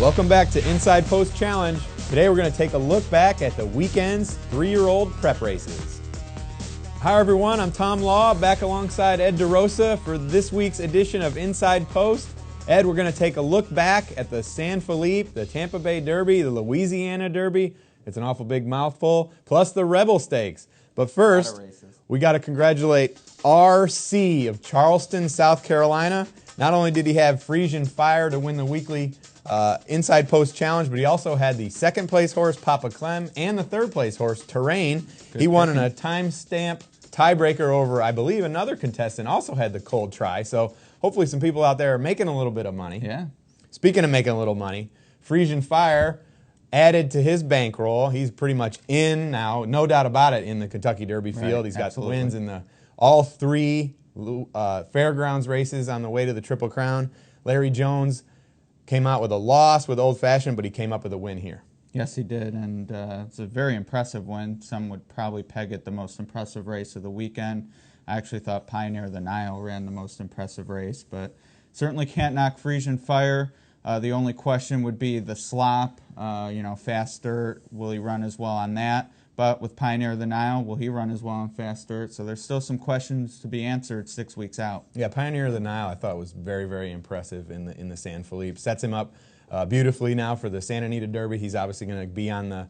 Welcome back to Inside Post Challenge. Today we're going to take a look back at the weekend's 3-year-old prep races. Hi everyone, I'm Tom Law, back alongside Ed DeRosa for this week's edition of Inside Post. Ed, we're going to take a look back at the San Felipe, the Tampa Bay Derby, the Louisiana Derby. It's an awful big mouthful, plus the Rebel Stakes. But first, we got to congratulate RC of Charleston, South Carolina. Not only did he have Frisian Fire to win the weekly Inside Post Challenge, but he also had the second place horse Papa Clem and the third place horse Terrain. He won in a timestamp tiebreaker over, I believe, another contestant also had the cold try. So hopefully some people out there are making a little bit of money. Yeah. Speaking of making a little money, Frisian Fire added to his bankroll. He's pretty much in now, no doubt about it, in the Kentucky Derby field. He's got wins in all three fairgrounds races on the way to the Triple Crown. Larry Jones came out with a loss with Old Fashioned, but he came up with a win here. Yes, he did, and it's a very impressive win. Some would probably peg it the most impressive race of the weekend. I actually thought Pioneer of the Nile ran the most impressive race, but certainly can't knock Frisian Fire. The only question would be the slop, fast dirt. Will he run as well on that? But with Pioneer of the Nile, will he run as well on fast dirt? So there's still some questions to be answered 6 weeks out. Yeah, Pioneer of the Nile I thought was very, very impressive in the San Felipe. Sets him up beautifully now for the Santa Anita Derby. He's obviously going to be on the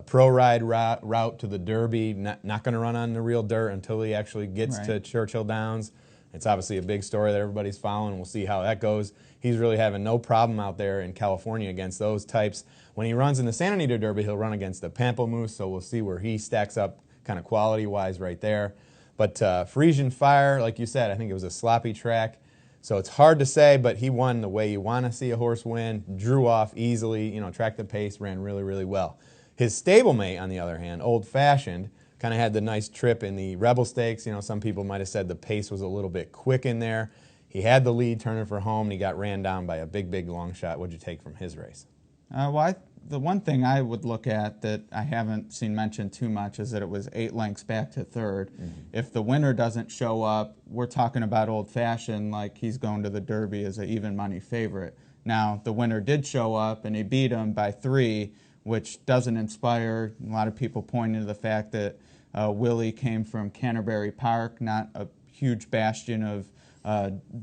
pro ride route to the Derby. Not going to run on the real dirt until he actually gets to Churchill Downs. It's obviously a big story that everybody's following. We'll see how that goes. He's really having no problem out there in California against those types. When he runs in the Santa Anita Derby, he'll run against the Pamplemousse, so we'll see where he stacks up kind of quality-wise right there. But Frisian Fire, like you said, I think it was a sloppy track, so it's hard to say, but he won the way you want to see a horse win, drew off easily, tracked the pace, ran really, really well. His stablemate, on the other hand, Old Fashioned, kind of had the nice trip in the Rebel Stakes. Some people might have said the pace was a little bit quick in there. He had the lead turning for home, and he got ran down by a big, big long shot. What'd you take from his race? The one thing I would look at that I haven't seen mentioned too much is that it was 8 lengths back to third. If the winner doesn't show up, we're talking about Old Fashioned like he's going to the Derby as an even money favorite. Now, the winner did show up, and he beat him by 3, which doesn't inspire. A lot of people pointing to the fact that Willie came from Canterbury Park, not a huge bastion of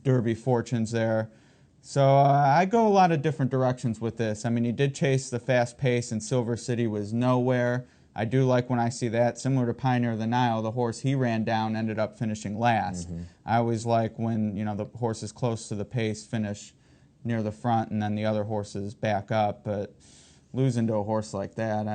Derby fortunes there. So I go a lot of different directions with this. I mean, he did chase the fast pace, and Silver City was nowhere. I do like when I see that. Similar to Pioneer of the Nile, the horse he ran down ended up finishing last. I always like when the horses close to the pace finish near the front, and then the other horses back up. But losing to a horse like that,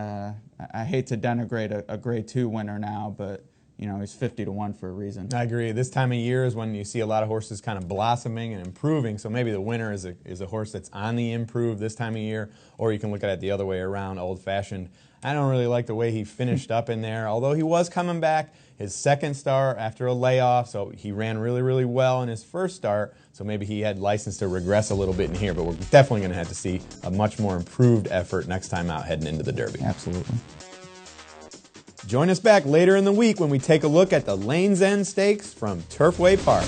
I hate to denigrate a Grade 2 winner now, but he's 50-1 for a reason. I agree. This time of year is when you see a lot of horses kind of blossoming and improving, so maybe the winner is a horse that's on the improve this time of year, or you can look at it the other way around, Old Fashioned. I don't really like the way he finished up in there, although he was coming back. His second start after a layoff, so he ran really, really well in his first start, so maybe he had license to regress a little bit in here, but we're definitely going to have to see a much more improved effort next time out heading into the Derby. Absolutely. Join us back later in the week when we take a look at the Lane's End Stakes from Turfway Park.